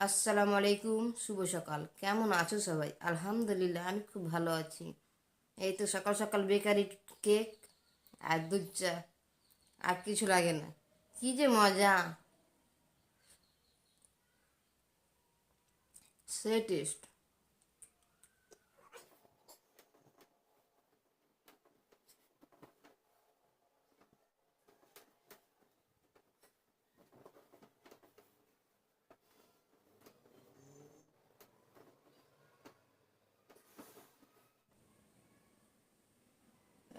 আসসালামু আলাইকুম, শুভ সকাল। কেমন আছো সবাই? আলহামদুলিল্লাহ, আমি খুব ভালো আছি। এই তো সকাল সকাল বেকারি কেক আর দুধ চা, আর কিছু লাগে না। কি যে মজা, সে টেস্ট।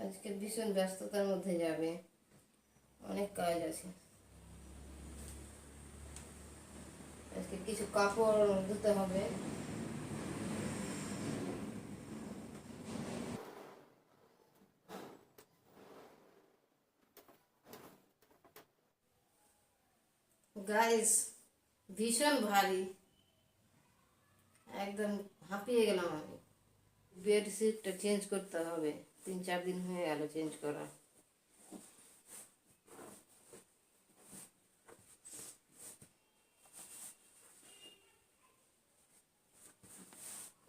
আজকে ভীষণ ব্যস্ততার মধ্যে যাবে, অনেক কাজ আছে। আজকে কিছু কাপড় ধুতে হবে। গাইস, ভীষণ ভারী, একদম হাঁপিয়ে গেলাম আমি। বেডশিটটা চেঞ্জ করতে হবে, 3-4 দিন হয়ে গেল চেঞ্জ করা।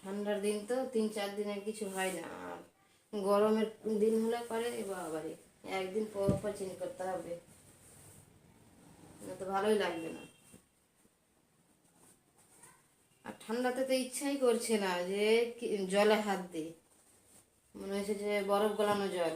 ঠান্ডার দিন তো 3-4 দিনের কিছু হয় না, আর গরমের দিন হলে পরে বাবারে একদিন পর পর চেঞ্জ করতে হবে, না তো ভালোই লাগবে না। আর ঠান্ডাতে তো ইচ্ছাই করছে না যে জলে হাত দিই, মনে হয়েছে যে বরফ গলানো জল।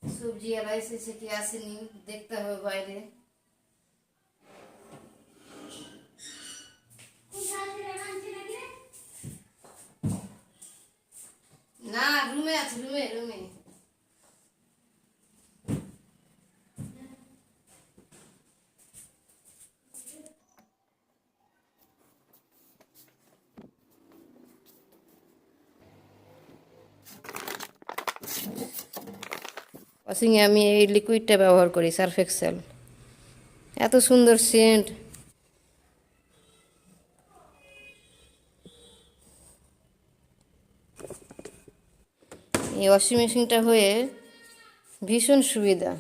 সবজি এলাই এসেছে কি আসেনি, দেখতে হবে বাইরে। না, রুমে আছে, রুমে রুমে। ওয়াশিংয়ে আমি এই লিকুইডটা ব্যবহার করি, সার্ফ এক্সেল। এত সুন্দর সেন্ট। এই ওয়াশিং মেশিনটা হয়ে ভীষণ সুবিধা।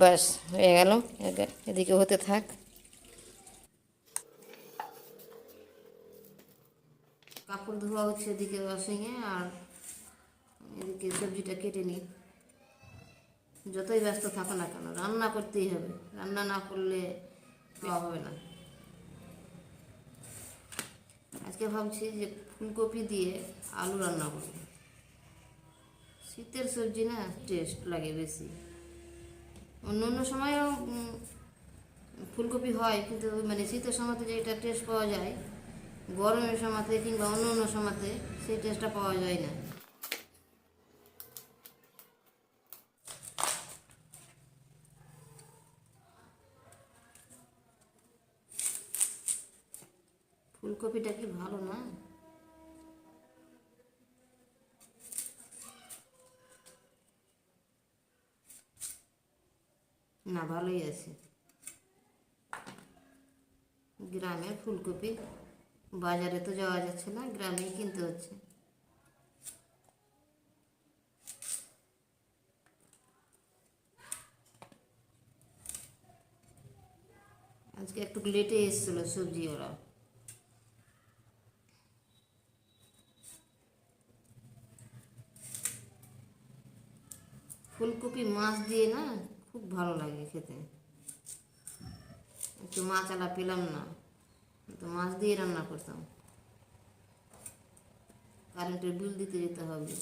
ব্যাস হয়ে গেল, এদিকে হতে থাক। কাপড় ধোয়া হচ্ছে এদিকে ওয়াশিংয়ে, আর এদিকে সবজিটা কেটে নিই। যতই ব্যস্ত থাকো না কেন, রান্না করতেই হবে, রান্না না করলে খাওয়া হবে না। আজকে ভাবছি যে ফুলকপি দিয়ে আলু রান্না করব। শীতের সবজি না, টেস্ট লাগে বেশি। অন্য অন্য সময়ও ফুলকপি হয়, কিন্তু মানে শীতের সময়তে যেটা টেস্ট পাওয়া যায়, গরমের সময়তে কিংবা অন্য অন্য সময়তে সেই টেস্টটা পাওয়া যায় না। ফুলকপিটা কি ভালো না? না, ভালোই আছে। গ্রামের ফুলকপি, বাজারে তো যাওয়া যাচ্ছে না, গ্রামেই কিনতে হচ্ছে। আজকে একটু লেটে এসেছিলো সবজি ওরা। ফুলকপি মাছ দিয়ে না, খুব ভালো লাগে খেতে। একটু মাছ আলা পেলাম না, তো মাছ দিয়ে রান্না করতাম। কারেন্টের বিল দিতে যেতে হবে,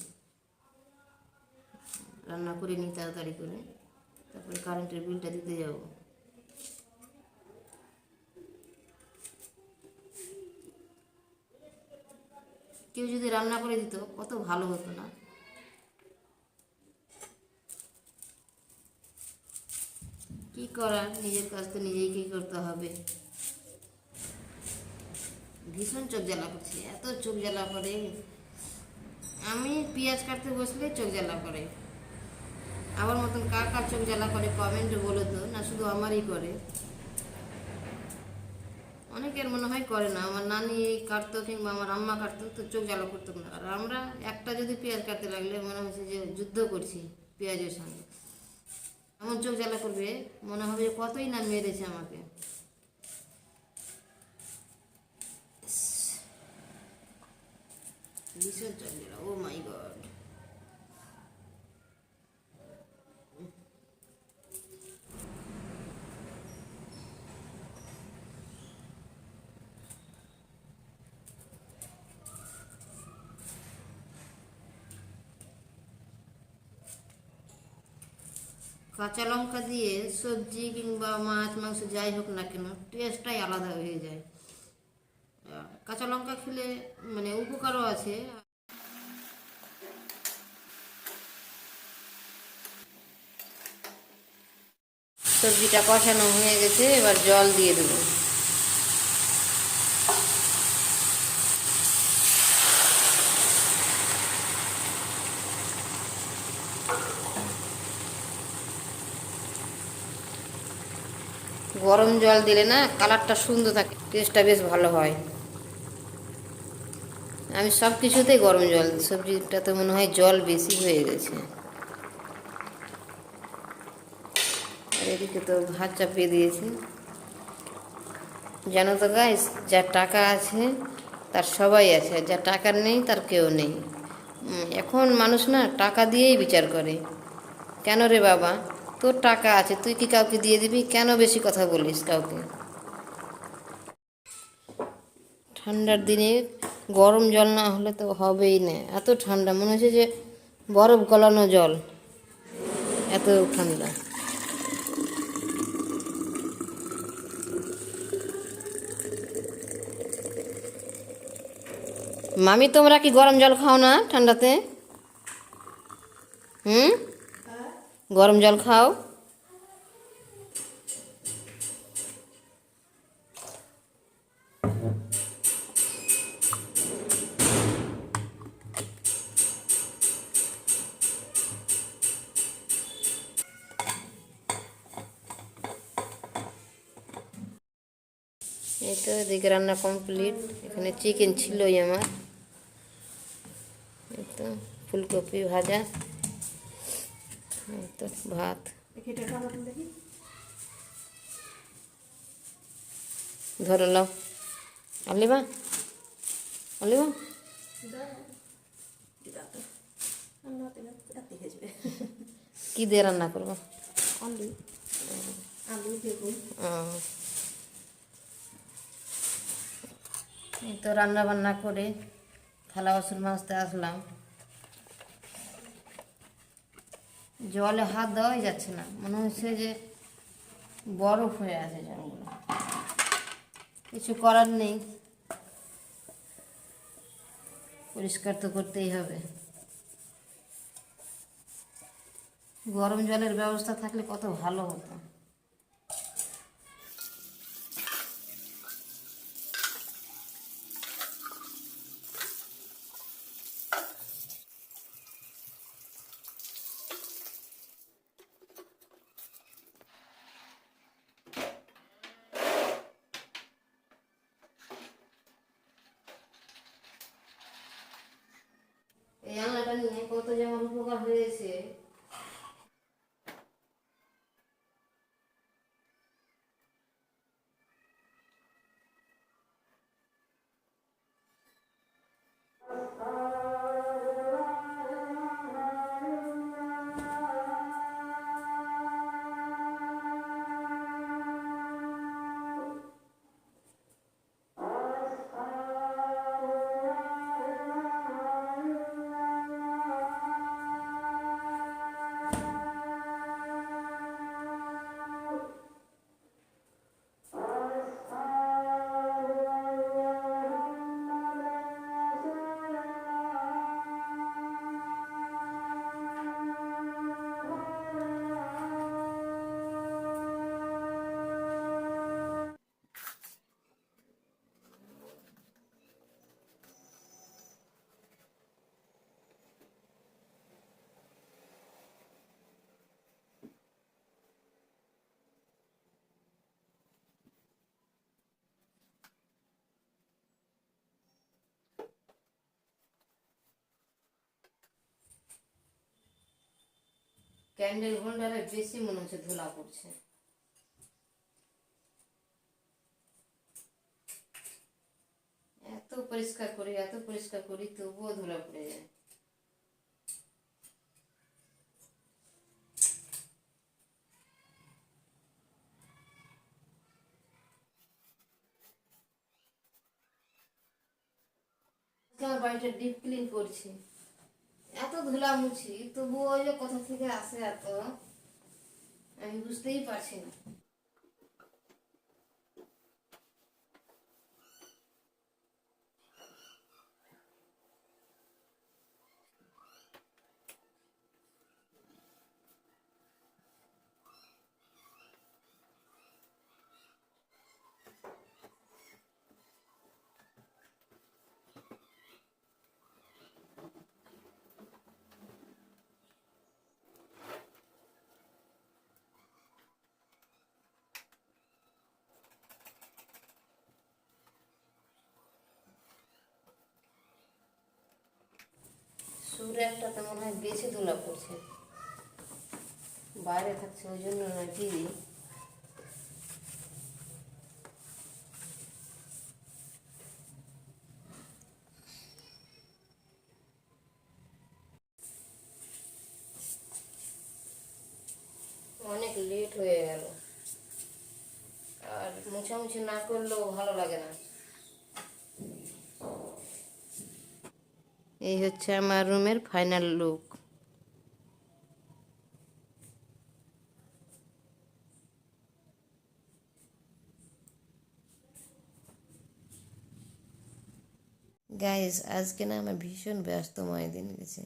রান্না করে নিই তাড়াতাড়ি করে, তারপরে কারেন্টের বিলটা দিতে যাব। কেউ যদি রান্না করে দিত কত ভালো হতো না? কি করার, নিজের কাজ তো নিজেকেই করতে হবে। ভীষণ চোখ জ্বালা করছে, এত চোখ জ্বালা করে। আমি পেঁয়াজ কাটতে বসলে চোখ জ্বালা করে। আমার মতন কার কার চোখ জ্বালা করে কমেন্টে বলো তো, না শুধু আমারই করে? অনেকের মনে হয় করে না। আমার নানি কাটতো কিংবা আমার আম্মা কাটতো তো চোখ জ্বালা করতো না। আর আমরা একটা যদি পেঁয়াজ কাটতে লাগলে মনে হচ্ছে যে যুদ্ধ করছি পেঁয়াজের সঙ্গে। এমন চোখ জ্বালা করবে, মনে হবে যে কতই না মেরেছে আমাকে। ভীষণ চোখ জ্বালা, ও মাই গড। কাঁচা লঙ্কা দিয়ে সবজি কিংবা মাছ মাংস যাই হোক না কেন, টেস্টটাই আলাদা হয়ে যায়। কাঁচা লঙ্কা খেলে মানে উপকারও আছে। সবজিটা কষানো হয়ে গেছে, এবার জল দিয়ে দেবো। গরম জল দিলে না কালারটা সুন্দর থাকে, টেস্টটা বেশ ভালো হয়। আমি সব কিছুতেই গরম জল দিই। সবজিটা তো মনে হয় জল বেশি হয়ে গেছে। আর এদিকে তো ভাত চাপিয়ে দিয়েছি। জানো তো গাইস, যার টাকা আছে তার সবাই আছে, আর যার টাকা নেই তার কেউ নেই। এখন মানুষ না টাকা দিয়েই বিচার করে। কেন রে বাবা, তোর টাকা আছে, তুই কি কাউকে দিয়ে দিবি? কেন বেশি কথা বলিস কাউকে? ঠান্ডার দিনে গরম জল না হলে তো হবেই না। এত ঠান্ডা, মনে হচ্ছে যে বরফ গলানো জল, এত ঠান্ডা। মামি, তোমরা কি গরম জল খাও না ঠান্ডাতে? হুম, গরম জল খাও? এই তো এদিকে রান্না কমপ্লিট। এখানে চিকেন ছিলই আমার। এই তো ফুলকপি ভাজা, এই তো ভাত। ধরে নাও, আলিমা, আলিমা। কি দিয়ে রান্না করবো? আলু, আলু বেগুন। এই তো রান্না বান্না করে থালা বাসন মাজতে আসলাম। জলে হাত দেওয়াই যাচ্ছে না, মনে হচ্ছে যে বরফ হয়ে আছে জলগুলো। কিছু করার নেই, পরিষ্কার তো করতেই হবে। গরম জলের ব্যবস্থা থাকলে কত ভালো হতো। এই আলনাটা নিয়ে কত যে আমার উপকার হয়েছে। ক্যান্ডেল হোল্ডারে বেশি মনে হচ্ছে ধুলা পড়ছে। এত পরিষ্কার করি তবুও ধুলা পড়ে যায়। আমার বাড়িটা ডিপ ক্লিন করছি, এত ধুলা মুছি তবুও ওই যে কোথা থেকে আসে এত, আমি বুঝতেই পারছি না। সুরে একটা তো মনে হয় বেশি ধুলা পড়ছে, বাইরে থাকছে ওই জন্য নাকি। অনেক লেট হয়ে গেল, আর মোছামুছি না করলেও ভালো লাগে না। এই হচ্ছে আমার রুমের ফাইনাল লুক। গাইস, আজকে না আমার ভীষণ ব্যস্তময় দিন গেছে।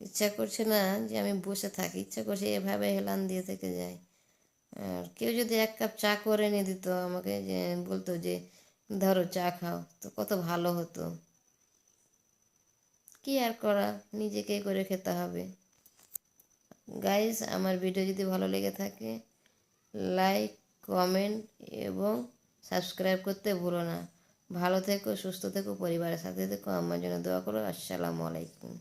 ইচ্ছা করছে না যে আমি বসে থাকি, ইচ্ছা করছে এভাবে হেলান দিয়ে থেকে যাই। আর কেউ যদি এক কাপ চা করে এনে দিত আমাকে, যে বলতো যে ধরো চা খাও, তো কত ভালো হতো। কি আর করা, নিজেকেই করে খেতে হবে। গাইস, আমার ভিডিও যদি ভালো লেগে থাকে, লাইক, কমেন্ট এবং সাবস্ক্রাইব করতে ভুলো না। ভালো থেকো, সুস্থ থেকো, পরিবারের সাথে থেকো, আমার জন্য দোয়া করো। আসসালামু আলাইকুম।